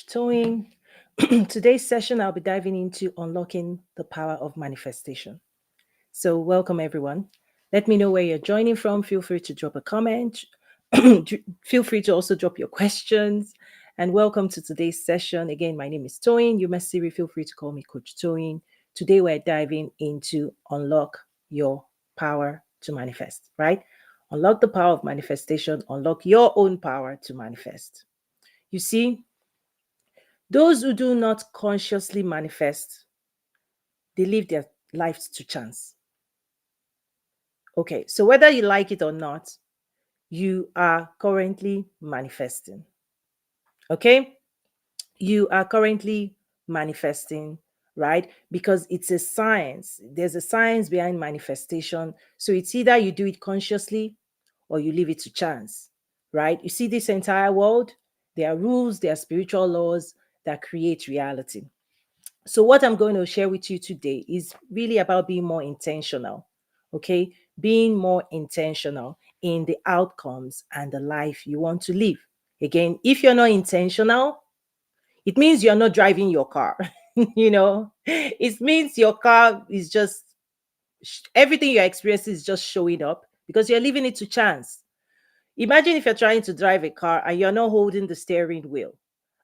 Coach Toyin. Today's session, I'll be diving into unlocking the power of manifestation. So, welcome everyone. Let me know where you're joining from. Feel free to drop a comment. Feel free to also drop your questions. And welcome to today's session. Again, my name is Toyin Umesiri. Feel free to call me Coach Toyin. Today, we're diving into unlock your power to manifest, right? Unlock the power of manifestation, unlock your own power to manifest. You see, those who do not consciously manifest, they leave their lives to chance. Okay, so whether you like it or not, you are currently manifesting. Okay, you are currently manifesting, right? Because it's a science. There's a science behind manifestation. So it's either you do it consciously or you leave it to chance, right? You see, this entire world, there are rules, there are spiritual laws that create reality. So, what I'm going to share with you today is really about being more intentional, okay? Being more intentional in the outcomes and the life you want to live. Again, if you're not intentional, it means you're not driving your car, it means your car is just everything you're experiencing is just showing up because you're leaving it to chance. Imagine if you're trying to drive a car and you're not holding the steering wheel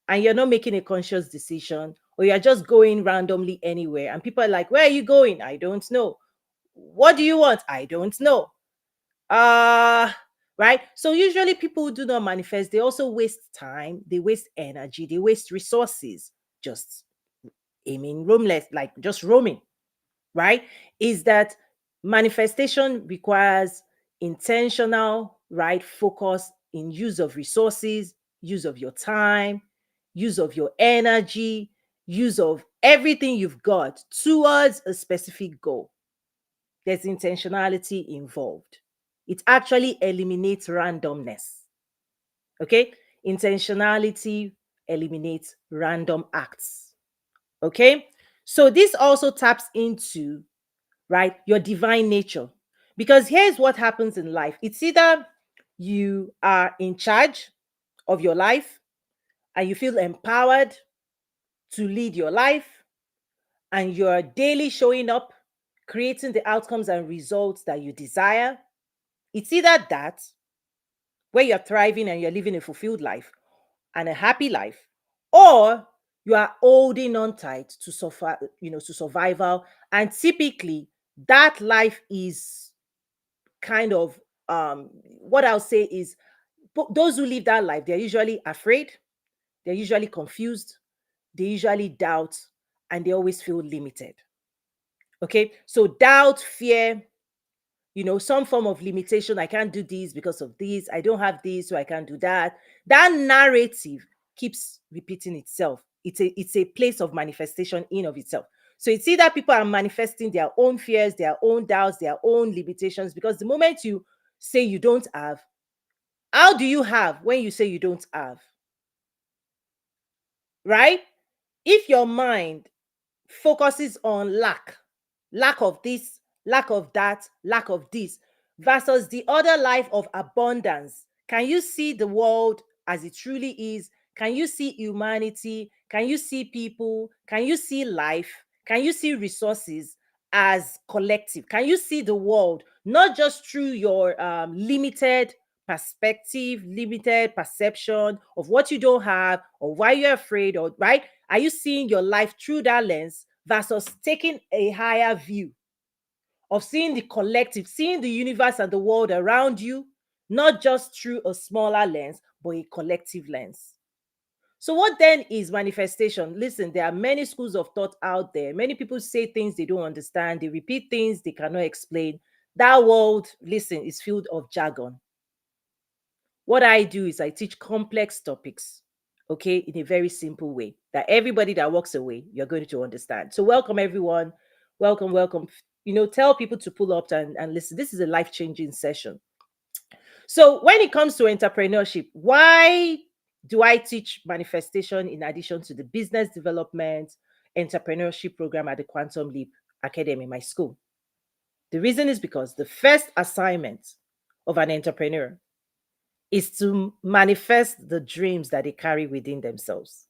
and you're not making a conscious decision, or you're just going randomly anywhere and people are like, where are you going? I don't know. What do you want? I don't know. uh right, so usually people who do not manifest, they also waste time, they waste energy, they waste resources, just aiming roamless, like just roaming, right? Is that manifestation requires intentional, right, focus in use of resources, use of your time, use of your energy, use of everything you've got towards a specific goal. There's intentionality involved. It actually eliminates randomness. Okay? Intentionality eliminates random acts. Okay? So this also taps into, right, your divine nature. Because here's what happens in life. It's either you are in charge of your life and you feel empowered to lead your life and you're daily showing up, creating the outcomes and results that you desire. It's either that, where you're thriving and you're living a fulfilled life and a happy life, or you are holding on tight to suffer, to survival. And typically that life is kind of what I'll say is those who live that life, they're usually afraid, they're usually confused, they usually doubt, and they always feel limited. Okay, so doubt, fear, some form of limitation. I can't do this because of this. I don't have this, so I can't do that. That narrative keeps repeating itself. It's a place of manifestation in of itself. So it's either people are manifesting their own fears, their own doubts, their own limitations, because the moment you say you don't have, how do you have when you say you don't have? Right? If your mind focuses on lack of this, lack of that, lack of this, versus the other life of abundance. Can you see the world as it truly is? Can you see humanity? Can you see people? Can you see life? Can you see resources as collective? Can you see the world not just through your limited perspective, limited perception of what you don't have or why you're afraid, or right? Are you seeing your life through that lens versus taking a higher view of seeing the collective, seeing the universe and the world around you, not just through a smaller lens, but a collective lens? So, what then is manifestation? Listen, there are many schools of thought out there. Many people say things they don't understand, they repeat things they cannot explain. That world, listen, is filled of jargon. What I do is I teach complex topics, okay, in a very simple way that everybody that walks away, you're going to understand. So, welcome everyone. Welcome, welcome. Tell people to pull up and listen. This is a life changing session. So, when it comes to entrepreneurship, why do I teach manifestation in addition to the business development entrepreneurship program at the Quantum Leap Academy, my school? The reason is because the first assignment of an entrepreneur is to manifest the dreams that they carry within themselves.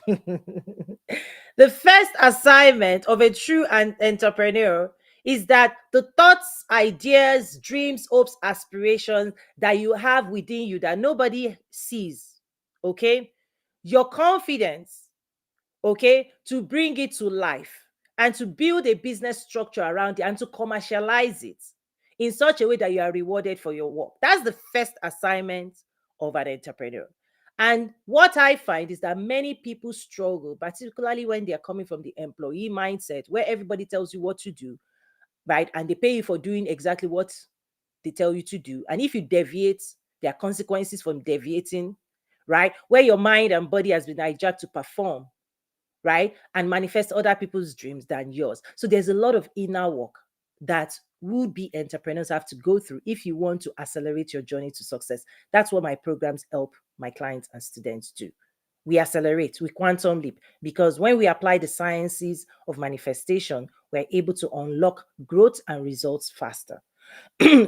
The first assignment of a true entrepreneur is that the thoughts, ideas, dreams, hopes, aspirations that you have within you that nobody sees, okay? Your confidence, okay, to bring it to life and to build a business structure around it and to commercialize it in such a way that you are rewarded for your work. That's the first assignment of an entrepreneur. And what I find is that many people struggle, particularly when they're coming from the employee mindset, where everybody tells you what to do, right? And they pay you for doing exactly what they tell you to do. And if you deviate, there are consequences from deviating, right? Where your mind and body has been hijacked to perform, right? And manifest other people's dreams than yours. So there's a lot of inner work that would be entrepreneurs have to go through if you want to accelerate your journey to success. That's what my programs help my clients and students do. We accelerate, we quantum leap, because when we apply the sciences of manifestation, we're able to unlock growth and results faster.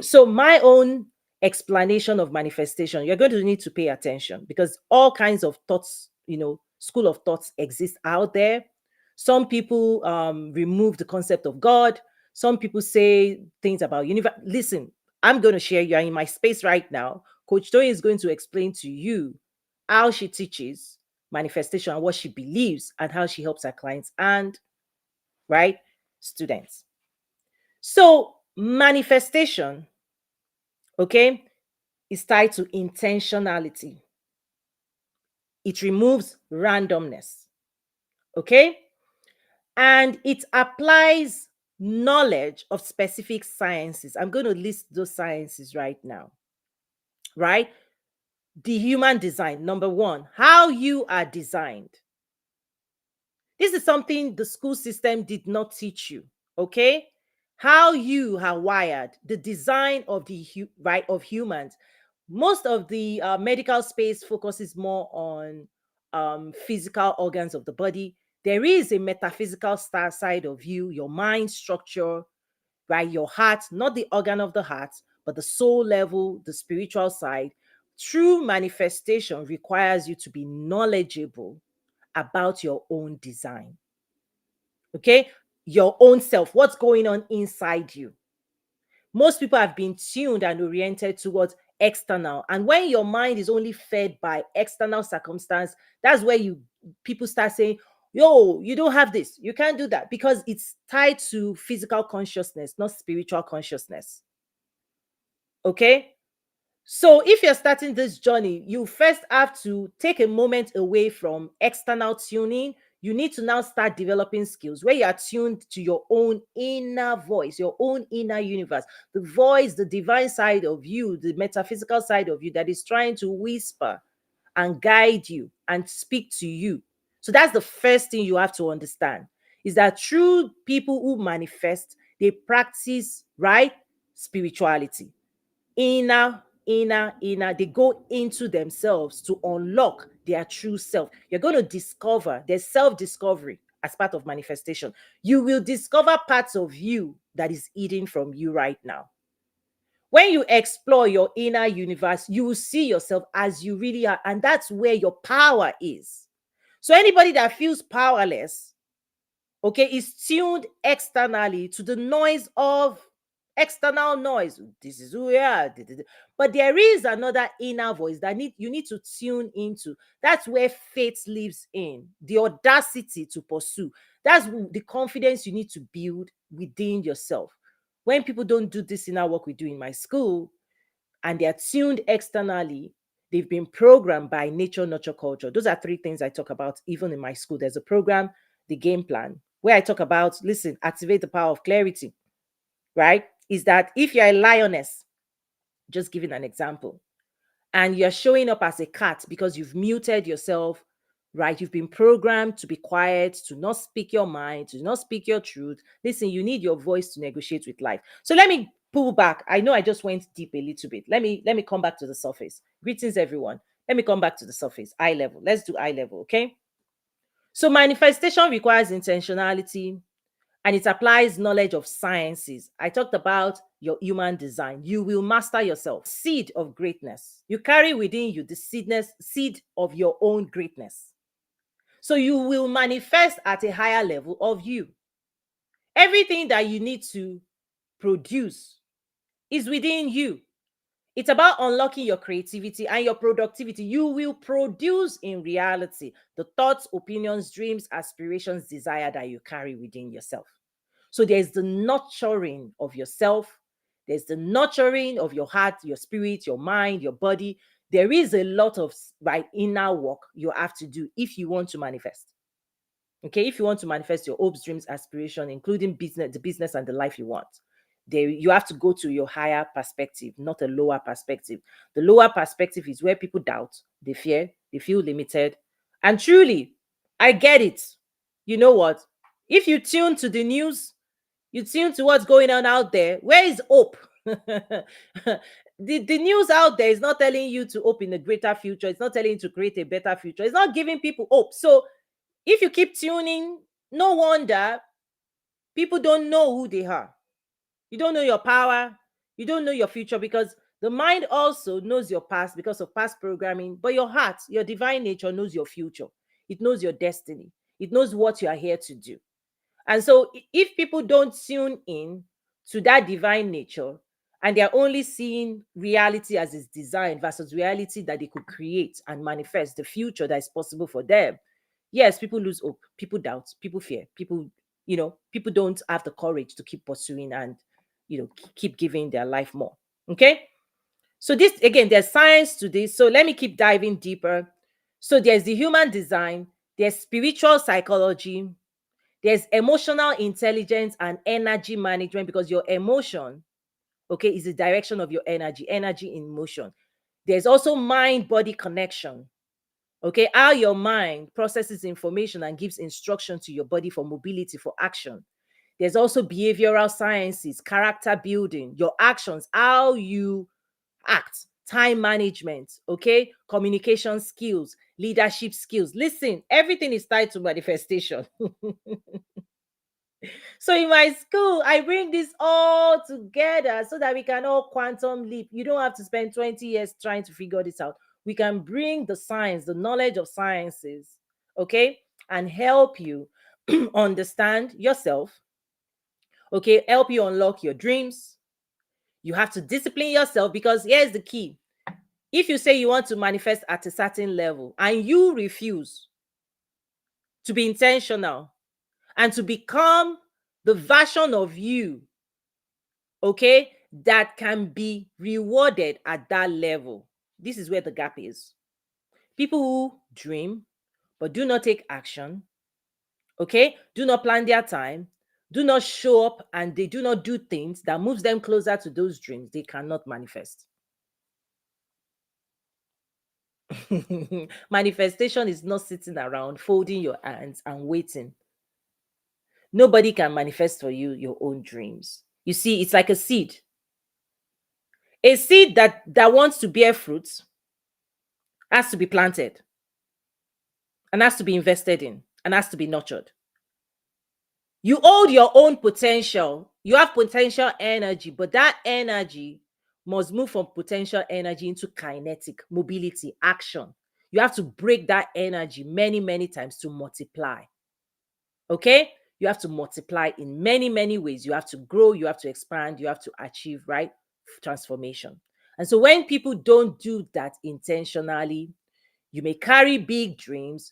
So my own explanation of manifestation, you're going to need to pay attention because all kinds of thoughts, school of thoughts exist out there. Some people remove the concept of God. Some people say things about universe. Listen, I'm going to share, you are in my space right now. Coach Toyin is going to explain to you how she teaches manifestation and what she believes and how she helps her clients and, right, students. So manifestation, okay, is tied to intentionality. It removes randomness, okay? And it applies knowledge of specific sciences. I'm going to list those sciences right now, right? The human design, number one, how you are designed. This is something the school system did not teach you, okay? How you are wired, the design of the right of humans. Most of the medical space focuses more on physical organs of the body. There is a metaphysical side of you, your mind structure, right? Your heart, not the organ of the heart, but the soul level, the spiritual side. True manifestation requires you to be knowledgeable about your own design. Okay? Your own self, what's going on inside you. Most people have been tuned and oriented towards external. And when your mind is only fed by external circumstance, that's where people start saying, yo, you don't have this, you can't do that, because it's tied to physical consciousness, not spiritual consciousness. Okay? So if you're starting this journey, you first have to take a moment away from external tuning. You need to now start developing skills where you are tuned to your own inner voice, your own inner universe, the voice, the divine side of you, the metaphysical side of you that is trying to whisper and guide you and speak to you. So that's the first thing you have to understand, is that true people who manifest, they practice, right, spirituality. Inner, they go into themselves to unlock their true self. You're going to discover, there's self-discovery as part of manifestation. You will discover parts of you that is hidden from you right now. When you explore your inner universe, you will see yourself as you really are, and that's where your power is. So anybody that feels powerless, okay, is tuned externally to the noise of external noise. This is who we are. But there is another inner voice that you need to tune into. That's where faith lives in, the audacity to pursue. That's the confidence you need to build within yourself. When people don't do this inner work we do in my school, and they're tuned externally, they've been programmed by nature, nurture, culture. Those are three things I talk about even in my school. There's a program, the game plan, where I talk about, listen, activate the power of clarity, right? Is that if you're a lioness, just giving an example, and you're showing up as a cat because you've muted yourself, right? You've been programmed to be quiet, to not speak your mind, to not speak your truth. Listen, you need your voice to negotiate with life. So let me pull back. I know I just went deep a little bit. Let me come back to the surface. Greetings, everyone. Let me come back to the surface. Eye level. Let's do eye level, okay? So manifestation requires intentionality, and it applies knowledge of sciences. I talked about your human design. You will master yourself. Seed of greatness. You carry within you the seed of your own greatness. So you will manifest at a higher level of you. Everything that you need to produce is within you. It's about unlocking your creativity and your productivity. You will produce in reality the thoughts, opinions, dreams, aspirations, desire that you carry within yourself. So there's the nurturing of yourself, there's the nurturing of your heart, your spirit, your mind, your body. There is a lot of inner work you have to do if you want to manifest. Okay, if you want to manifest your hopes, dreams, aspiration, including business, the business and the life you want, there you have to go to your higher perspective, not a lower perspective. The lower perspective is where people doubt, they fear, they feel limited. And truly, I get it. You know what? If you tune to the news, you tune to what's going on out there, where is hope? The news out there is not telling you to hope in a greater future. It's not telling you to create a better future. It's not giving people hope. So if you keep tuning, no wonder people don't know who they are. You don't know your power. You don't know your future, because the mind also knows your past because of past programming. But your heart, your divine nature knows your future. It knows your destiny. It knows what you are here to do. And so if people don't tune in to that divine nature and they're only seeing reality as it's designed versus reality that they could create and manifest the future that is possible for them, yes, people lose hope, people doubt, people fear, people don't have the courage to keep pursuing and keep giving their life more. Okay. So this, again, there's science to this. So let me keep diving deeper. So there's the human design, there's spiritual psychology, there's emotional intelligence and energy management, because your emotion, okay, is the direction of your energy in motion. There's also mind body connection. Okay, how your mind processes information and gives instruction to your body for mobility, for action. There's also behavioral sciences, character building, your actions, how you act, time management, okay, communication skills, leadership skills. Listen, everything is tied to manifestation. So in my school, I bring this all together so that we can all quantum leap. You don't have to spend 20 years trying to figure this out. We can bring the science, the knowledge of sciences, okay, and help you understand yourself, okay, help you unlock your dreams. You have to discipline yourself, because here's the key. If you say you want to manifest at a certain level and you refuse to be intentional and to become the version of you, okay, that can be rewarded at that level. This is where the gap is. People who dream but do not take action, okay, do not plan their time, do not show up, and they do not do things that moves them closer to those dreams, they cannot manifest. Manifestation is not sitting around folding your hands and waiting. Nobody can manifest for you your own dreams. You see, it's like a seed. A seed that wants to bear fruits has to be planted and has to be invested in and has to be nurtured. You hold your own potential. You have potential energy, but that energy must move from potential energy into kinetic mobility, action. You have to break that energy many, many times to multiply. Okay? You have to multiply in many, many ways. You have to grow, you have to expand, you have to achieve, right? Transformation. And so when people don't do that intentionally, you may carry big dreams.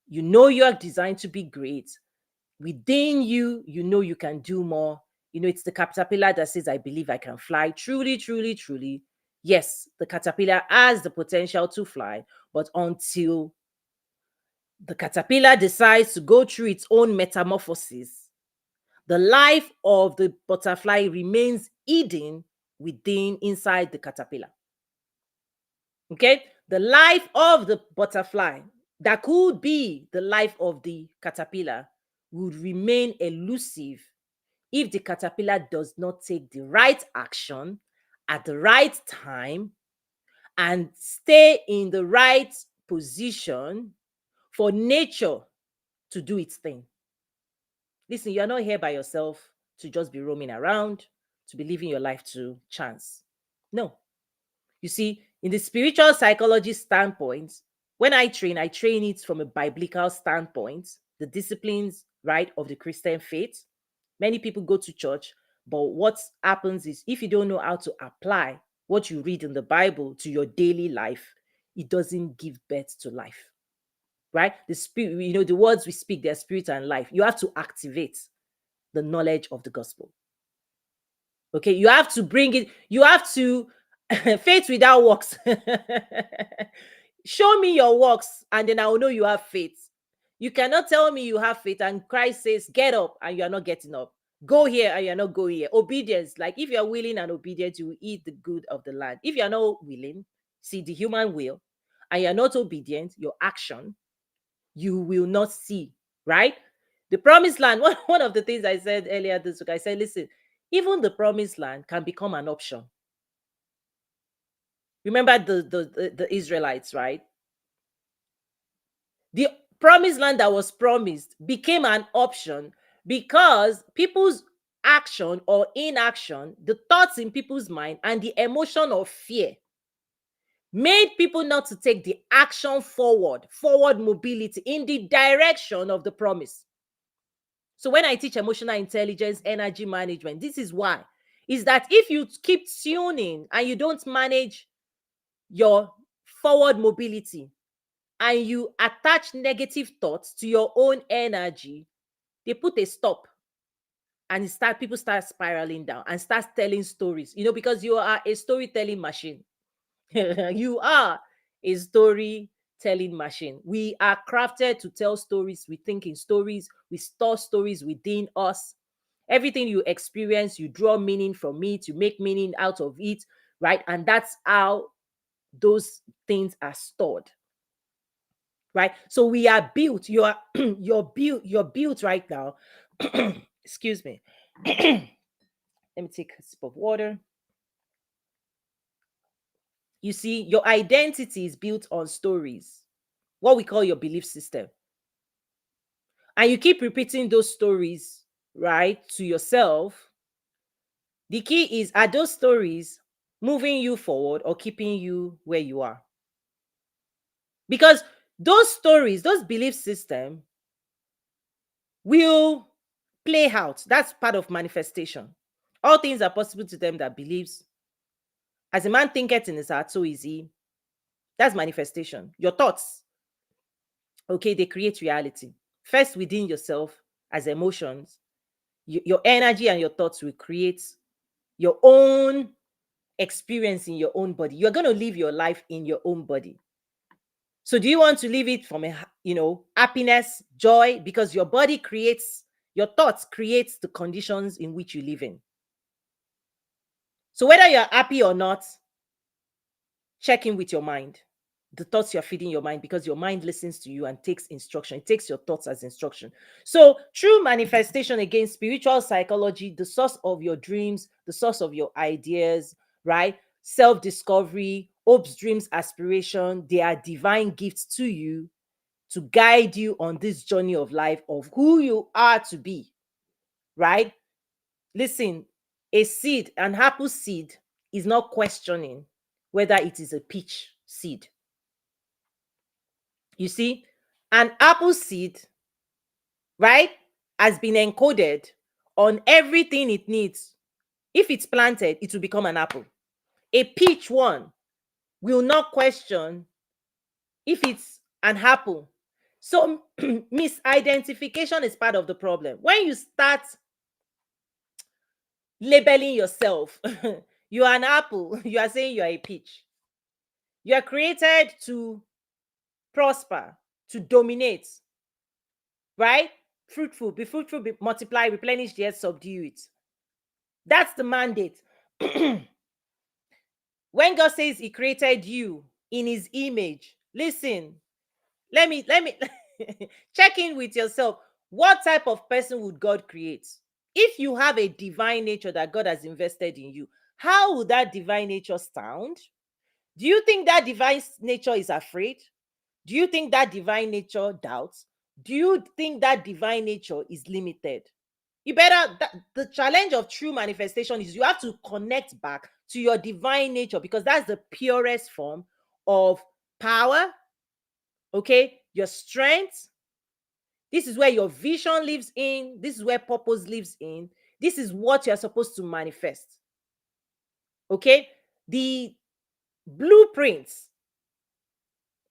You know you are designed to be great. Within you, you know you can do more. It's the caterpillar that says, I believe I can fly. Truly, truly, truly. Yes, the caterpillar has the potential to fly, but until the caterpillar decides to go through its own metamorphosis, the life of the butterfly remains hidden within inside the caterpillar. Okay? The life of the butterfly that could be the life of the caterpillar would remain elusive if the caterpillar does not take the right action at the right time and stay in the right position for nature to do its thing. Listen, you're not here by yourself to just be roaming around, to be living your life to chance. No. You see, in the spiritual psychology standpoint, When I train it from a biblical standpoint, the disciplines, right, of the Christian faith. Many people go to church, but what happens is if you don't know how to apply what you read in the Bible to your daily life, it doesn't give birth to life, right? The spirit, the words we speak, they're spirit and life. You have to activate the knowledge of the gospel. Okay, you have to bring it, you have to faith without works. Show me your works, and then I will know you have faith. You cannot tell me you have faith, and Christ says, get up, and you are not getting up. Go here, and you're not going here. Obedience, like if you're willing and obedient, you will eat the good of the land. If you're not willing, see the human will, and you're not obedient, your action, you will not see, right? The promised land, one of the things I said earlier this week, I said, listen, even the promised land can become an option. Remember the Israelites, right? The promised land that was promised became an option because people's action or inaction, the thoughts in people's mind, and the emotion of fear made people not to take the action forward mobility in the direction of the promise. So when I teach emotional intelligence, energy management, this is why. Is that if you keep tuning and you don't manage your forward mobility and you attach negative thoughts to your own energy, they put a stop and people start spiraling down and start telling stories, because you are a storytelling machine. You are a storytelling machine. We are crafted to tell stories. We think in stories. We store stories within us. Everything you experience, you draw meaning from it. You make meaning out of it, right? And that's how those things are stored, right? So we are built. You are you're built right now. Excuse me. Let me take a sip of water. You see, your identity is built on stories, what we call your belief system. And you keep repeating those stories, right, to yourself. The key is, are those stories moving you forward or keeping you where you are? Because those stories, those belief system will play out. That's part of manifestation. All things are possible to them that believes. As a man thinketh in his heart, so is he. That's manifestation. Your thoughts, okay, they create reality. First within yourself as emotions, your energy and your thoughts will create your own experience in your own body. You're going to live your life in your own body. So do you want to live it from happiness, joy? Because your body creates, your thoughts creates the conditions in which you live in. So whether you're happy or not, check in with your mind. The thoughts you're feeding your mind, because your mind listens to you and takes instruction. It takes your thoughts as instruction. So true manifestation, against spiritual psychology, the source of your dreams, the source of your ideas, right? Self-discovery, hopes, dreams, aspiration, they are divine gifts to you to guide you on this journey of life of who you are to be, right? Listen, a seed, an apple seed, is not questioning whether it is a peach seed. You see, an apple seed, right, has been encoded on everything it needs. If it's planted, it will become an apple. A peach one will not question if it's an apple. So misidentification is part of the problem. When you start labeling yourself, you are an apple, you are saying you are a peach. You are created to prosper, to dominate, right? Be fruitful, multiply, replenish the earth, subdue it. That's the mandate. When God says he created you in his image, listen, let me check in with yourself. What type of person would God create? If you have a divine nature that God has invested in you, how would that divine nature sound? Do you think that divine nature is afraid? Do you think that divine nature doubts? Do you think that divine nature is limited? The challenge of true manifestation is you have to connect back to your divine nature, because that's the purest form of power, Okay? Your strength. This is where your vision lives in. This is where purpose lives in. This is what you're supposed to manifest. Okay? The blueprints,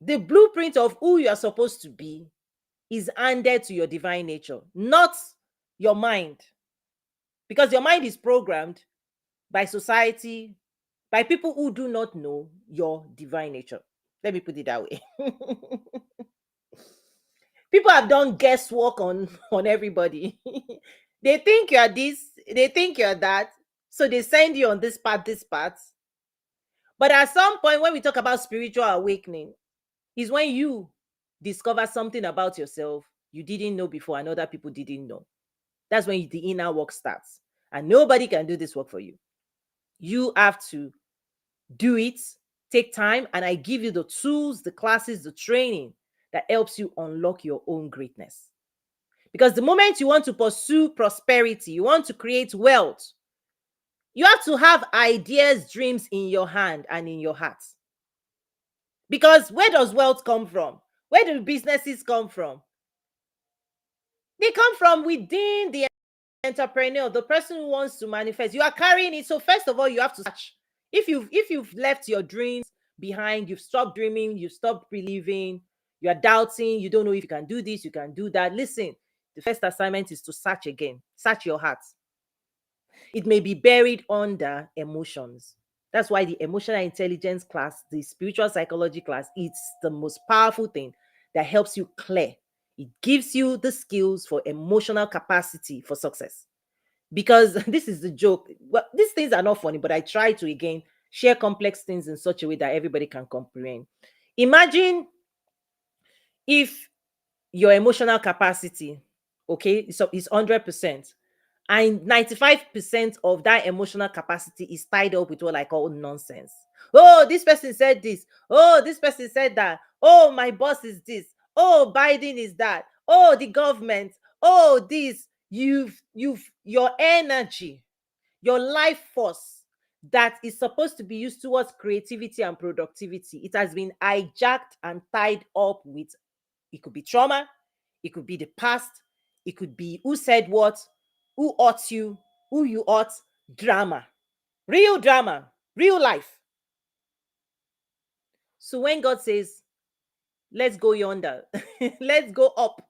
the blueprint of who you are supposed to be is handed to your divine nature, not your mind. Because your mind is programmed by society, by people who do not know your divine nature. Let me put it that way. People have done guesswork on everybody. They think you're this, they think you're that, so they send you on this path, this path. But at some point, when we talk about spiritual awakening, is when you discover something about yourself you didn't know before and other people didn't know. That's when the inner work starts. And nobody can do this work for you. You have to do it, take time, and I give you the tools, the classes, the training that helps you unlock your own greatness. Because the moment you want to pursue prosperity, you want to create wealth, you have to have ideas, dreams in your hand and in your heart. Because where does wealth come from? Where do businesses come from? They come from within the entrepreneur, the person who wants to manifest. You are carrying it. So first of all, you have to search. If you've left your dreams behind, you've stopped dreaming, you've stopped believing, you are doubting, you don't know if you can do this, you can do that. Listen, the first assignment is to search again. Search your heart. It may be buried under emotions. That's why the emotional intelligence class, the spiritual psychology class, it's the most powerful thing that helps you clear. It gives you the skills for emotional capacity for success. Because this is the joke. Well, these things are not funny, but I try to again share complex things in such a way that everybody can comprehend. Imagine if your emotional capacity, okay, so it's 100%, and 95% of that emotional capacity is tied up with what I call nonsense. Oh, this person said this. Oh, this person said that. Oh, my boss is this. Oh, Biden is that. Oh, the government. Oh, this. Your energy, your life force that is supposed to be used towards creativity and productivity, it has been hijacked and tied up with, it could be trauma, it could be the past, it could be who said what, who ought you, who you ought, drama, real life. So when God says, let's go yonder, let's go up,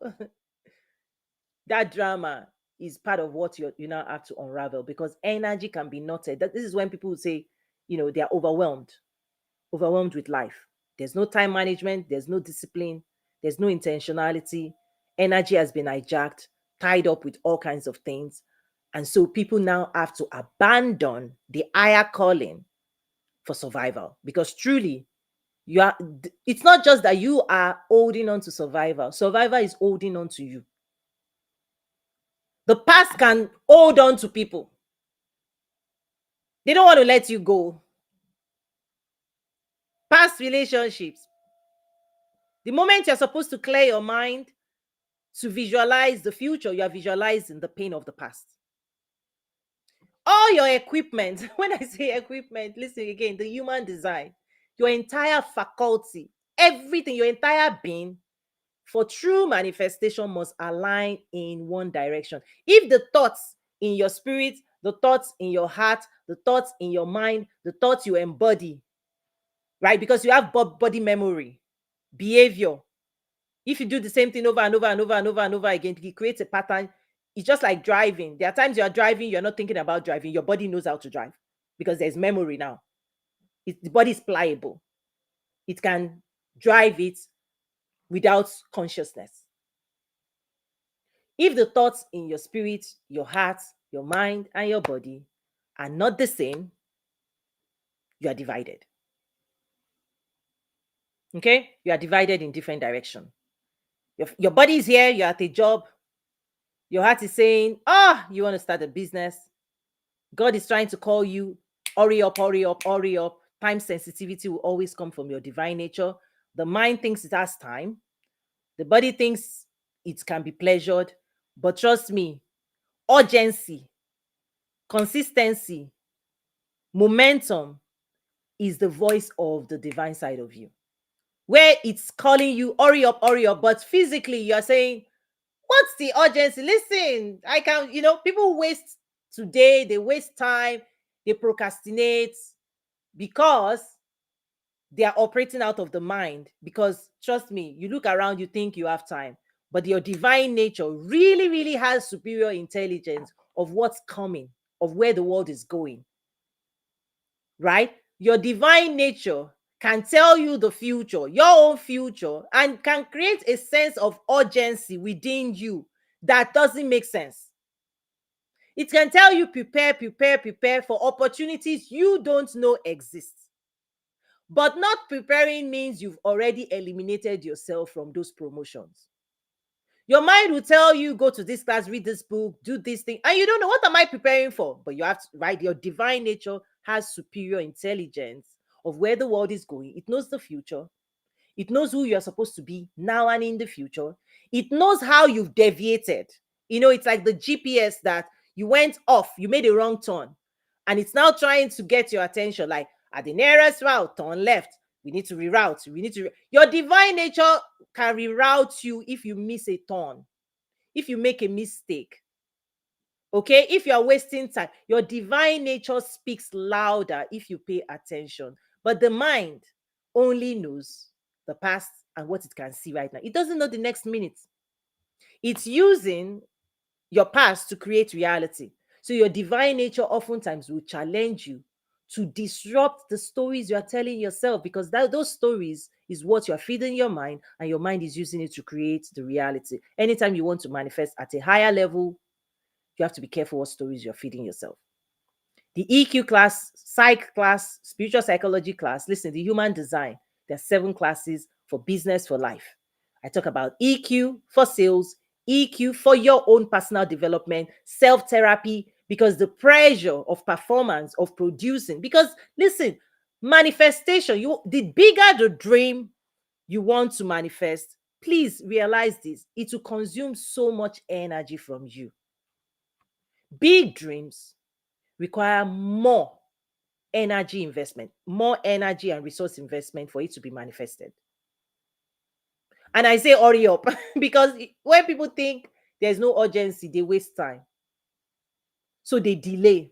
that drama is part of what you now have to unravel, because energy can be knotted. This is when people say, they are overwhelmed with life. There's no time management, there's no discipline, there's no intentionality. Energy has been hijacked, tied up with all kinds of things. And so people now have to abandon the higher calling for survival, because truly, it's not just that you are holding on to survival. Survival is holding on to you. The past can hold on to people. They don't want to let you go. Past relationships. The moment you're supposed to clear your mind to visualize the future, you are visualizing the pain of the past. All your equipment, when I say equipment, listen again, the human design, your entire faculty, everything, your entire being, for true manifestation must align in one direction. If the thoughts in your spirit, the thoughts in your heart, the thoughts in your mind, the thoughts you embody, right? Because you have body memory, behavior. If you do the same thing over and over and over and over and over again, it creates a pattern. It's just like driving. There are times you are driving, you're not thinking about driving. Your body knows how to drive because there's memory now. The body is pliable. It can drive it without consciousness. If the thoughts in your spirit, your heart, your mind, and your body are not the same, you are divided. Okay? You are divided in different directions. Your body is here, you're at a job. Your heart is saying, you want to start a business. God is trying to call you, hurry up, hurry up, hurry up. Time sensitivity will always come from your divine nature. The mind thinks it has time. The body thinks it can be pleasured. But trust me, urgency, consistency, momentum is the voice of the divine side of you. where it's calling you, hurry up, but physically you're saying, what's the urgency? Listen, I can, people waste today, they waste time, they procrastinate because they are operating out of the mind. Because trust me, you look around, you think you have time, but your divine nature really, really has superior intelligence of what's coming, of where the world is going, right? Your divine nature can tell you the future, your own future, and can create a sense of urgency within you that doesn't make sense. It can tell you prepare for opportunities you don't know exist. But not preparing means you've already eliminated yourself from those promotions. Your mind will tell you, go to this class, read this book, do this thing, and you don't know, what am I preparing for? But you have to, right? Your divine nature has superior intelligence of where the world is going. It knows the future. It knows who you're supposed to be now and in the future. It knows how you've deviated. It's like the GPS that you went off, you made a wrong turn, and it's now trying to get your attention. Like, at the nearest route, turn left. We need to reroute. Your divine nature can reroute you if you miss a turn, if you make a mistake. Okay, if you are wasting time, your divine nature speaks louder if you pay attention. But the mind only knows the past and what it can see right now. It doesn't know the next minute. It's using your past to create reality. So your divine nature oftentimes will challenge you to disrupt the stories you are telling yourself, because those stories is what you're feeding your mind, and your mind is using it to create the reality. Anytime you want to manifest at a higher level, you have to be careful what stories you're feeding yourself. The EQ class, psych class, spiritual psychology class, listen, the human design, there are 7 classes for business, for life. I talk about EQ for sales, EQ for your own personal development, self-therapy, because the pressure of performance, of producing, because listen, manifestation, the bigger the dream you want to manifest, please realize this, it will consume so much energy from you. Big dreams require more energy investment, more energy and resource investment for it to be manifested. And I say hurry up because when people think there's no urgency, they waste time. So they delay.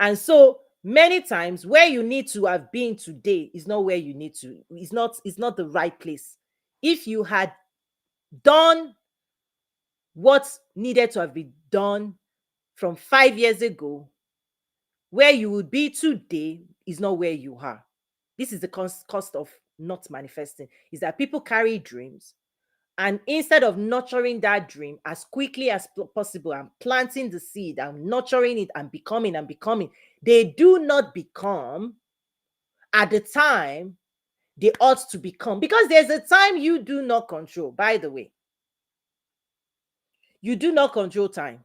And so many times where you need to have been today is not where you need to. It's not the right place. If you had done what needed to have been done from 5 years ago, where you would be today is not where you are. This is the cost of not manifesting, is that people carry dreams, and instead of nurturing that dream as quickly as possible and planting the seed and nurturing it and becoming, they do not become at the time they ought to become, because there's a time you do not control. By the way, you do not control time.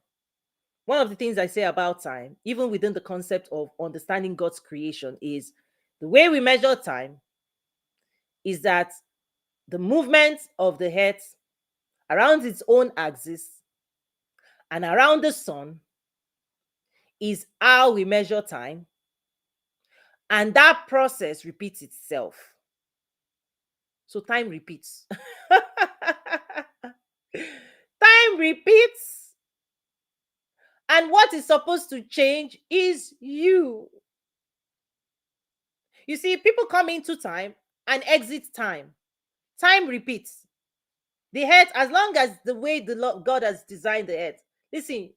One of the things I say about time, even within the concept of understanding God's creation, is the way we measure time is that the movement of the earth around its own axis and around the sun is how we measure time. And that process repeats itself. So time repeats. Time repeats. And what is supposed to change is you. You see, people come into time and exit time. Time repeats. The earth, as long as the way God has designed the earth, listen,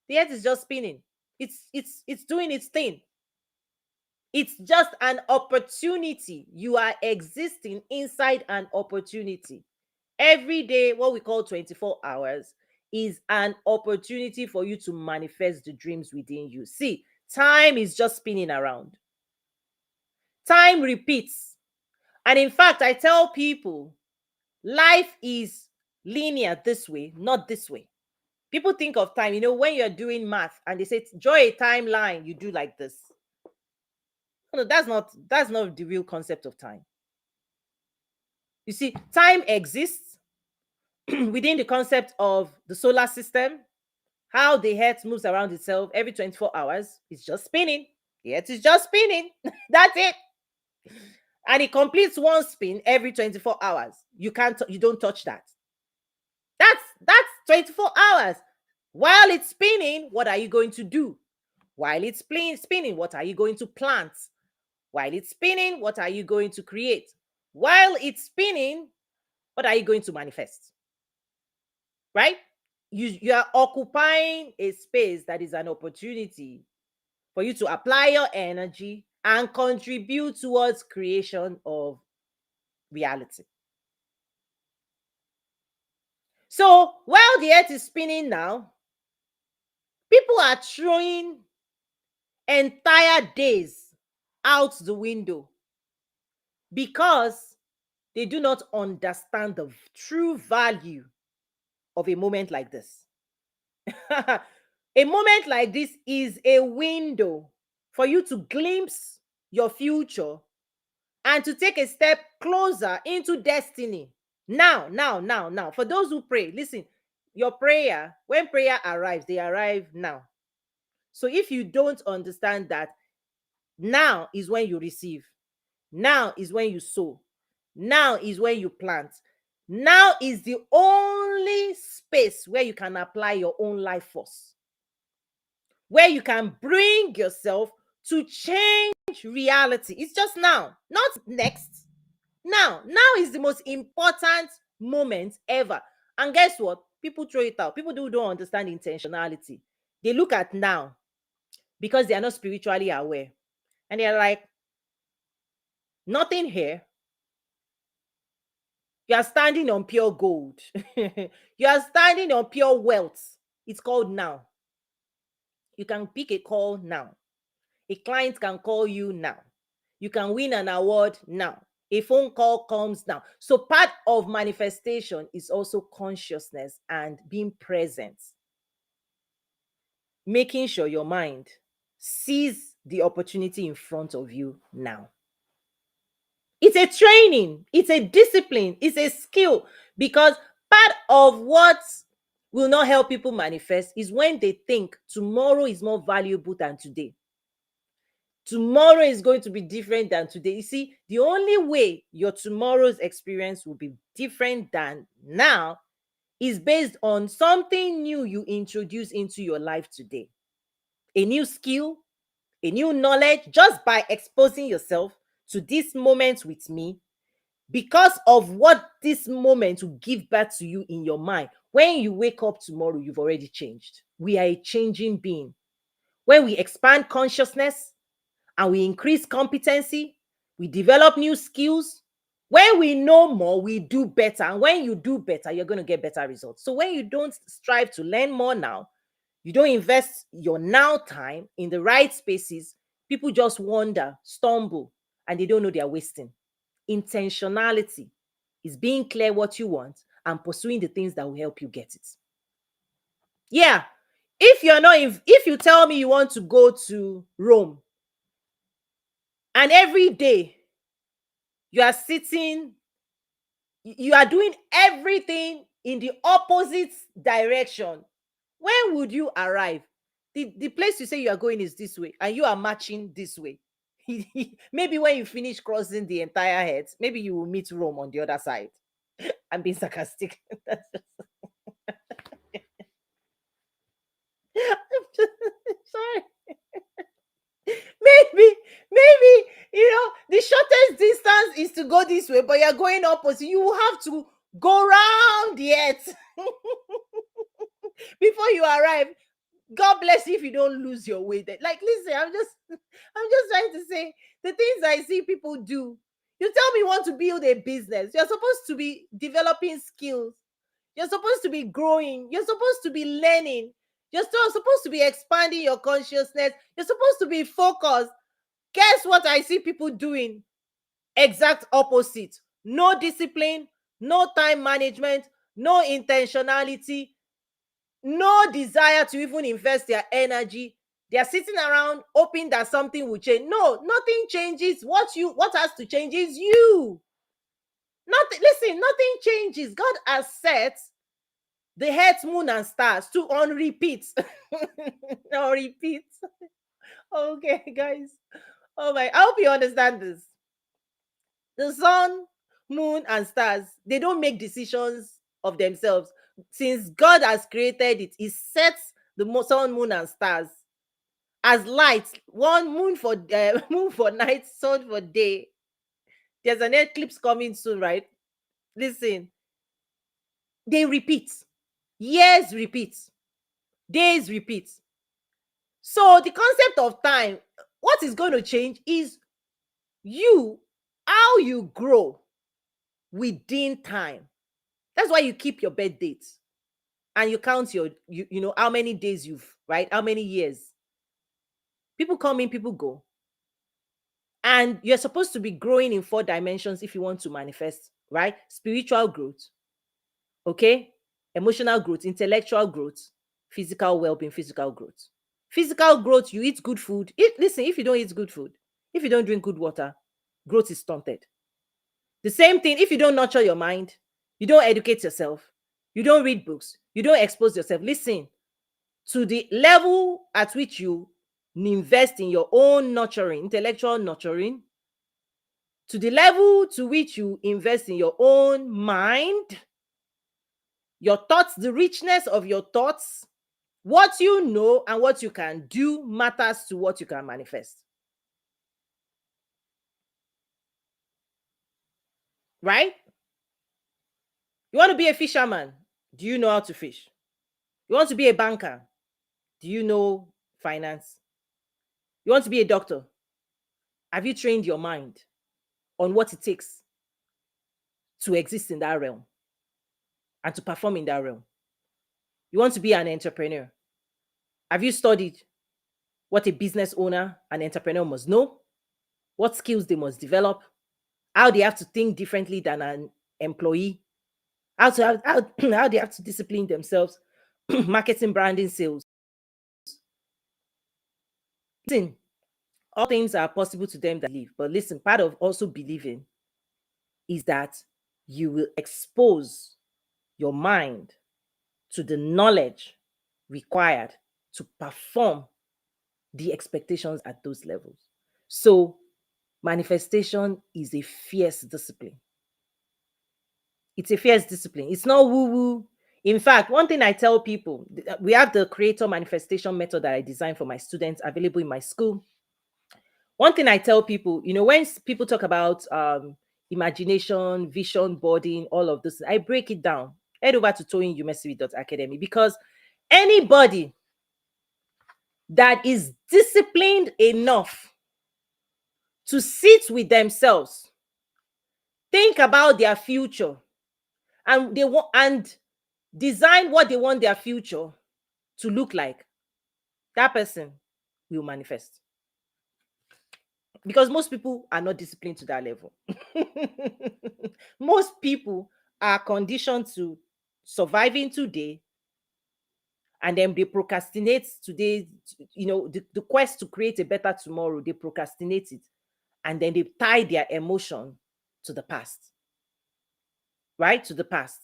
the earth is just spinning. It's doing its thing. It's just an opportunity. You are existing inside an opportunity. Every day, what we call 24 hours, is an opportunity for you to manifest the dreams within you. See, time is just spinning around. Time repeats. And in fact, I tell people, life is linear this way, not this way. People think of time, when you're doing math and they say, draw a timeline, you do like this. No, that's not the real concept of time. You see, time exists within the concept of the solar system, how the earth moves around itself every 24 hours. It's just spinning. The earth is just spinning. That's it. and it completes one spin every 24 hours. You don't touch that. That's 24 hours. While it's spinning, what are you going to do? While it's spinning, what are you going to plant? While it's spinning, what are you going to create? While it's spinning, what are you going to manifest? Right? You are occupying a space that is an opportunity for you to apply your energy and contribute towards creation of reality. So while the earth is spinning now, people are throwing entire days out the window because they do not understand the true value of a moment like this. A moment like this is a window for you to glimpse your future and to take a step closer into destiny. Now. For those who pray, listen, your prayer, when prayer arrives, they arrive now. So if you don't understand that, now is when you receive, now is when you sow, now is when you plant, now is the only space where you can apply your own life force, where you can bring yourself to change reality. It's just now, not next. Now is the most important moment ever. And guess what? People throw it out. People who don't understand intentionality, they look at now because they are not spiritually aware. And they're like, nothing here. You are standing on pure gold. You are standing on pure wealth. It's called now. You can pick a call now. A client can call you now. You can win an award now. A phone call comes now. So part of manifestation is also consciousness and being present, making sure your mind sees the opportunity in front of you now. It's a training, it's a discipline, it's a skill, because part of what will not help people manifest is when they think tomorrow is more valuable than today. Tomorrow is going to be different than today. You see, the only way your tomorrow's experience will be different than now is based on something new you introduce into your life today. A new skill, a new knowledge, just by exposing yourself to this moment with me, because of what this moment will give birth to you in your mind. When you wake up tomorrow, you've already changed. We are a changing being. When we expand consciousness and we increase competency, we develop new skills. When we know more, we do better. And when you do better, you're going to get better results. So when you don't strive to learn more now, you don't invest your now time in the right spaces, people just wander, stumble, and they don't know they're wasting. Intentionality is being clear what you want and pursuing the things that will help you get it. Yeah. If you tell me you want to go to Rome, and every day you are sitting, you are doing everything in the opposite direction, when would you arrive? The place you say you are going is this way, and you are marching this way. Maybe when you finish crossing the entire head, maybe you will meet Rome on the other side. I'm being sarcastic. Sorry. Maybe the shortest distance is to go this way, but you're going opposite. You will have to go round the earth before you arrive. God bless you if you don't lose your way there. Like, listen, I'm just trying to say the things I see people do. You tell me you want to build a business. You're supposed to be developing skills. You're supposed to be growing. You're supposed to be learning. You're still supposed to be expanding your consciousness. You're supposed to be focused. Guess what I see people doing? Exact opposite. No discipline, no time management, no intentionality, no desire to even invest their energy. They are sitting around hoping that something will change. No, nothing changes. What has to change is you. Nothing. Listen, nothing changes. God has set the earth, moon, and stars to on repeat. On repeat. Okay, guys. Oh my! I hope you understand this. The sun, moon, and stars, they don't make decisions of themselves. Since God has created it, He sets the sun, moon, and stars as lights. One moon for moon for night, sun for day. There's an eclipse coming soon, right? Listen, they repeat. Years repeat. Days repeat. So the concept of time, what is going to change is you, how you grow within time. That's why you keep your birth dates and you count your, you know, how many days you've, right? How many years. People come in, people go. And you're supposed to be growing in 4 dimensions if you want to manifest, right? Spiritual growth, okay? Emotional growth, intellectual growth, physical well-being, physical growth. Physical growth, you eat good food. Listen, if you don't eat good food, if you don't drink good water, growth is stunted. The same thing, if you don't nurture your mind, you don't educate yourself, you don't read books, you don't expose yourself. Listen, to the level at which you invest in your own nurturing, intellectual nurturing, to the level to which you invest in your own mind, your thoughts, the richness of your thoughts, what you know and what you can do matters to what you can manifest. Right? You want to be a fisherman? Do you know how to fish? You want to be a banker? Do you know finance? You want to be a doctor? Have you trained your mind on what it takes to exist in that realm and to perform in that realm? You want to be an entrepreneur? Have you studied what a business owner and entrepreneur must know? What skills they must develop? How they have to think differently than an employee? How they have to discipline themselves? Marketing, branding, sales. Listen, all things are possible to them that believe. But listen, part of also believing is that you will expose your mind to the knowledge required to perform the expectations at those levels. So, manifestation is a fierce discipline. It's a fierce discipline. It's not woo woo. In fact, one thing I tell people, we have the creator manifestation method that I designed for my students available in my school. One thing I tell people, you know, when people talk about imagination, vision boarding, all of this, I break it down. Head over to toyinumesiri.academy, because anybody that is disciplined enough to sit with themselves, think about their future, and they want and design what they want their future to look like, that person will manifest. Because most people are not disciplined to that level. Most people are conditioned to surviving today, and then they procrastinate today. You know, the quest to create a better tomorrow, they procrastinate it, and then they tie their emotion to the past, right? To the past,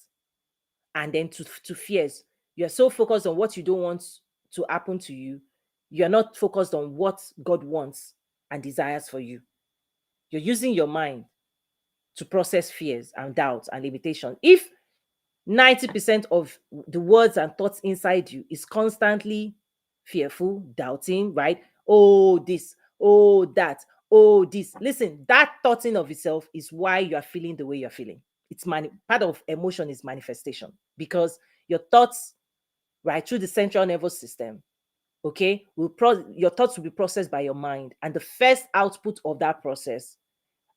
and then to fears. You're so focused on what you don't want to happen to you, you're not focused on what God wants and desires for you. You're using your mind to process fears and doubts and limitations. If 90% of the words and thoughts inside you is constantly fearful, doubting, right? Oh, this, oh, that, oh, this. Listen, that thought in of itself is why you are feeling the way you're feeling. It's part of emotion is manifestation, because your thoughts, right, through the central nervous system, okay, your thoughts will be processed by your mind. And the first output of that process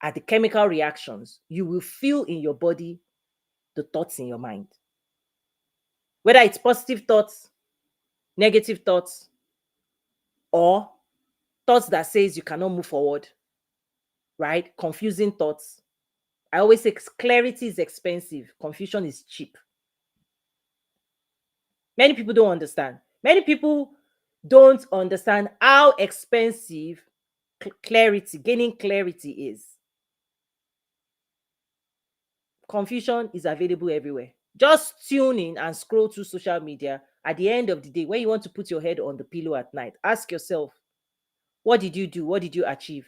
are the chemical reactions you will feel in your body, the thoughts in your mind. Whether it's positive thoughts, negative thoughts, or thoughts that says you cannot move forward, right? Confusing thoughts. I always say clarity is expensive, confusion is cheap. Many people don't understand. Many people don't understand how expensive clarity, gaining clarity is. Confusion is available everywhere. Just tune in and scroll through social media. At the end of the day, when you want to put your head on the pillow at night, ask yourself, what did you do? What did you achieve?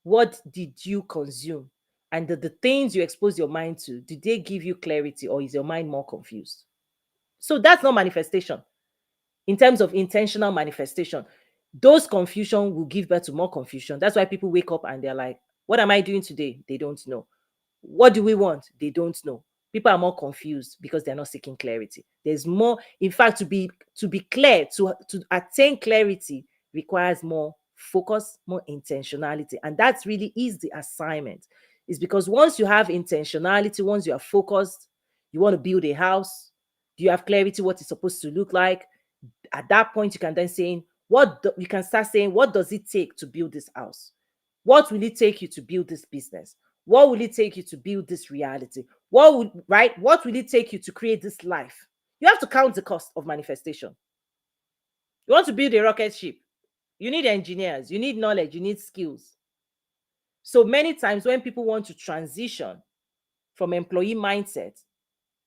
What did you consume? And the things you expose your mind to, do they give you clarity, or is your mind more confused? So that's not manifestation. In terms of intentional manifestation, those confusion will give birth to more confusion. That's why people wake up and they're like, what am I doing today? They don't know. What do we want? They don't know. People are more confused because they're not seeking clarity. There's more, in fact, to be clear, to attain clarity requires more focus, more intentionality. And that's really is the assignment. Is because once you have intentionality, once you are focused, you want to build a house, do you have clarity what it's supposed to look like? At that point, you can then say, you can start saying, what does it take to build this house? What will it take you to build this business? What will it take you to build this reality? What will it take you to create this life? You have to count the cost of manifestation. You want to build a rocket ship, you need engineers, you need knowledge, you need skills. So many times when people want to transition from employee mindset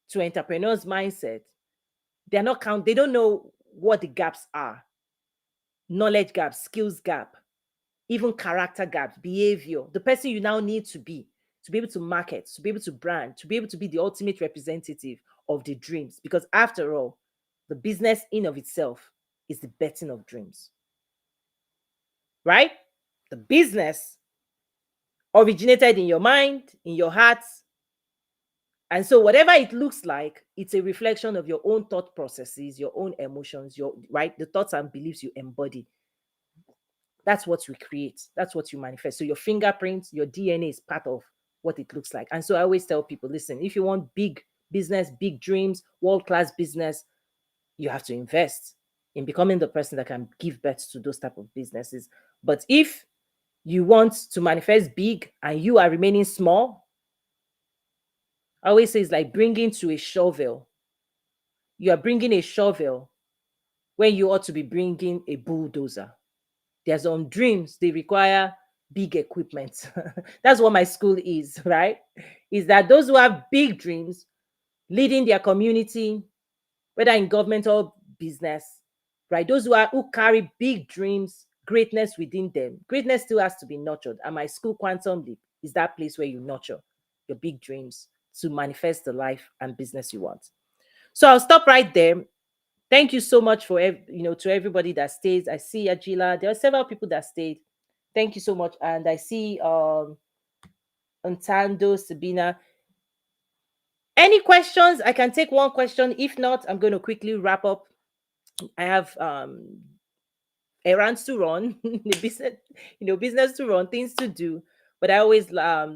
to entrepreneur's mindset, they don't know what the gaps are. Knowledge gaps, skills gap, even character gaps, behavior, the person you now need to be able to market, to be able to brand, to be able to be the ultimate representative of the dreams. Because after all, the business in of itself is the betting of dreams, right? The business originated in your mind, in your heart. And so whatever it looks like, it's a reflection of your own thought processes, your own emotions, the thoughts and beliefs you embody. That's what we create. That's what you manifest. So your fingerprints, your DNA is part of what it looks like. And so I always tell people, listen, if you want big business, big dreams, world-class business, you have to invest in becoming the person that can give birth to those type of businesses. But if you want to manifest big and you are remaining small, I always say it's like bringing to a shovel. You are bringing a shovel when you ought to be bringing a bulldozer. There's some dreams, they require big equipment. That's what my school is, right? Is that those who have big dreams, leading their community, whether in government or business, right? Those who carry big dreams, greatness within them. Greatness still has to be nurtured. And my school, Quantum Leap, is that place where you nurture your big dreams to manifest the life and business you want. So I'll stop right there. Thank you so much for to everybody that stays. I see Ajila. There are several people that stayed. Thank you so much. And I see Antando, Sabina. Any questions? I can take one question. If not, I'm going to quickly wrap up. I have errands to run, the business, business to run, things to do. But I always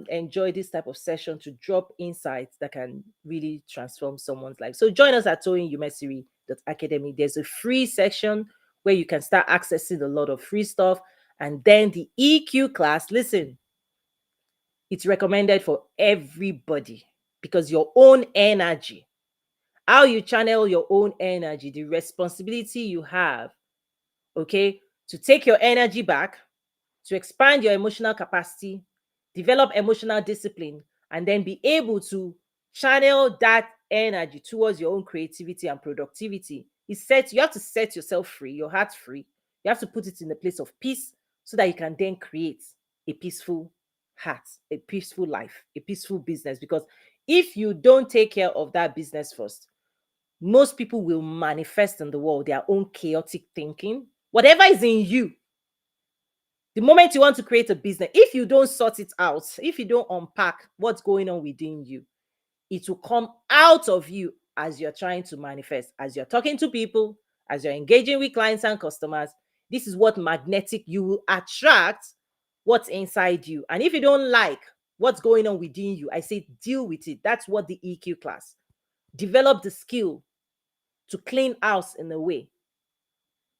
enjoy this type of session to drop insights that can really transform someone's life. So join us at Toyin Umesiri Academy. There's a free section where you can start accessing a lot of free stuff. And then the EQ class, listen, it's recommended for everybody because your own energy, how you channel your own energy, the responsibility you have, okay, to take your energy back, to expand your emotional capacity, develop emotional discipline, and then be able to channel that energy towards your own creativity and productivity. You have to set yourself free, your heart free. You have to put it in a place of peace so that you can then create a peaceful heart, a peaceful life, a peaceful business. Because if you don't take care of that business first, most people will manifest in the world their own chaotic thinking. Whatever is in you, the moment you want to create a business, if you don't sort it out, if you don't unpack what's going on within you, it will come out of you as you're trying to manifest, as you're talking to people, as you're engaging with clients and customers. This is what magnetic, you will attract what's inside you. And if you don't like what's going on within you, I say deal with it. That's what the EQ class. Develop the skill to clean house in a way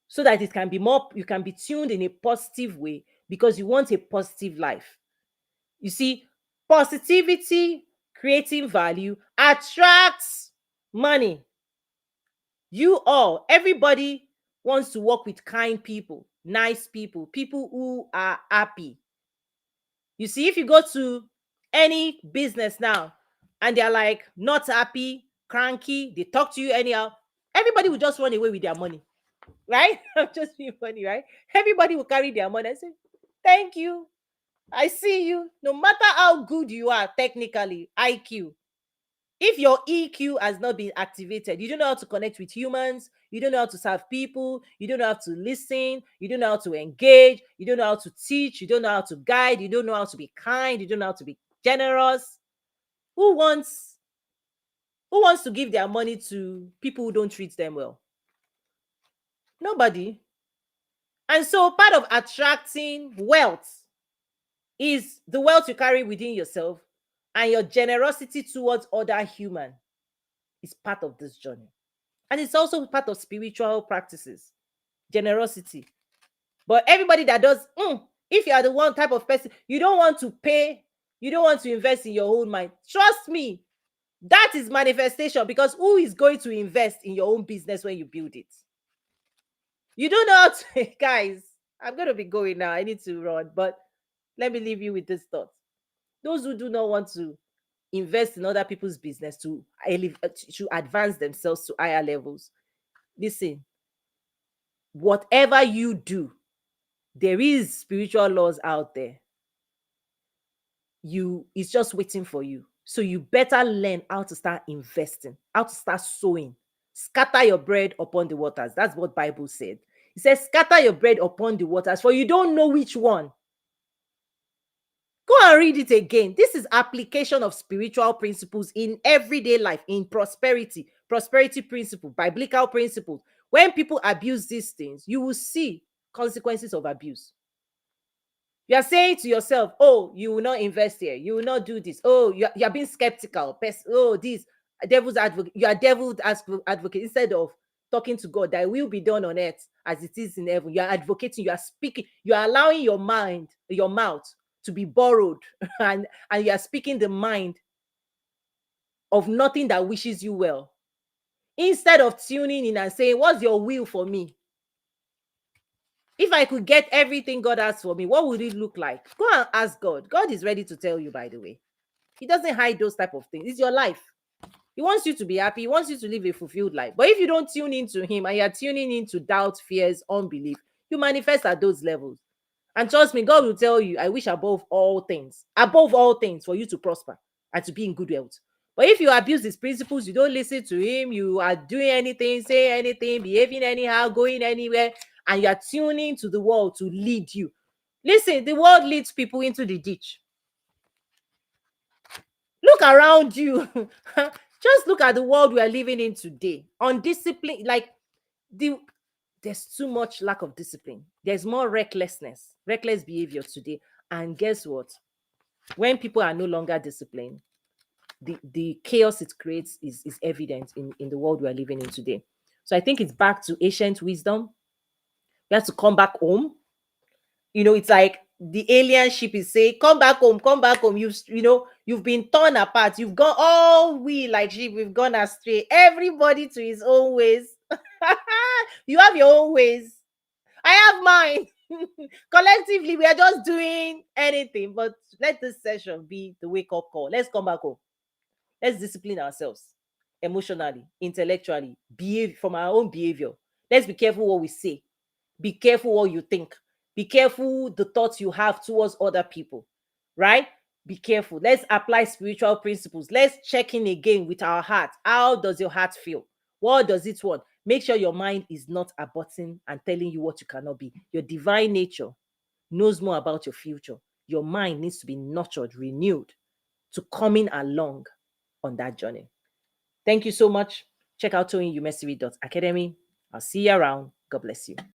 so that it can be more, you can be tuned in a positive way because you want a positive life. You see, positivity, creating value attracts money. Everybody wants to work with kind people, nice people, people who are happy. You see, if you go to any business now and they're like not happy, cranky, they talk to you anyhow, everybody will just run away with their money, right? I'm just being funny, right? Everybody will carry their money and say, thank you. I see you. No matter how good you are technically, IQ, if your EQ has not been activated, you don't know how to connect with humans, you don't know how to serve people, you don't know how to listen, you don't know how to engage, you don't know how to teach, you don't know how to guide, you don't know how to be kind, you don't know how to be generous. Who wants who wants to give their money to people who don't treat them well? Nobody. And so part of attracting wealth is the wealth you carry within yourself, and your generosity towards other human is part of this journey. And it's also part of spiritual practices, generosity. But everybody that does, if you are the one type of person, you don't want to pay, you don't want to invest in your own mind. Trust me, that is manifestation, because who is going to invest in your own business when you build it? You don't know how to, guys. I'm going to be going now. I need to run, but let me leave you with this thought. Those who do not want to invest in other people's business to advance themselves to higher levels, listen, whatever you do, there is spiritual laws out there. It's just waiting for you. So you better learn how to start investing, how to start sowing. Scatter your bread upon the waters. That's what Bible said. It says, scatter your bread upon the waters, for you don't know which one. Go and read it again. This is application of spiritual principles in everyday life, in prosperity principle, biblical principles. When people abuse these things, you will see consequences of abuse. You are saying to yourself, oh, you will not invest here, you will not do this. Oh, you are being skeptical. Oh, this devil's advocate. You are devil's advocate instead of talking to God, that will be done on earth as it is in heaven. You are advocating, you are speaking, you are allowing your mouth to be borrowed, and you are speaking the mind of nothing that wishes you well. Instead of tuning in and saying, what's your will for me? If I could get everything God has for me, what would it look like? Go and ask God. God is ready to tell you, by the way. He doesn't hide those type of things. It's your life. He wants you to be happy. He wants you to live a fulfilled life. But if you don't tune into him and you're tuning into doubt, fears, unbelief, you manifest at those levels. And trust me, God will tell you, I wish above all things, for you to prosper and to be in good health. But if you abuse these principles, you don't listen to him, you are doing anything, saying anything, behaving anyhow, going anywhere, and you are tuning to the world to lead you. Listen, the world leads people into the ditch. Look around you. Just look at the world we are living in today. Undisciplined, like there's too much lack of discipline. There's more reckless behavior today. And guess what? When people are no longer disciplined, the chaos it creates is evident in the world we are living in today. So I think it's back to ancient wisdom. We have to come back home. It's like the alien ship is saying, come back home, come back home. You've been torn apart. You've gone, all we like sheep, we've gone astray. Everybody to his own ways. You have your own ways. I have mine. Collectively, we are just doing anything. But let this session be the wake-up call. Let's come back home. Let's discipline ourselves emotionally, intellectually, behave from our own behavior. Let's be careful what we say. Be careful what you think. Be careful the thoughts you have towards other people, right? Be careful. Let's apply spiritual principles. Let's check in again with our heart. How does your heart feel? What does it want? Make sure your mind is not aborting and telling you what you cannot be. Your divine nature knows more about your future. Your mind needs to be nurtured, renewed to coming along on that journey. Thank you so much. Check out toyinumesiri.academy. I'll see you around. God bless you.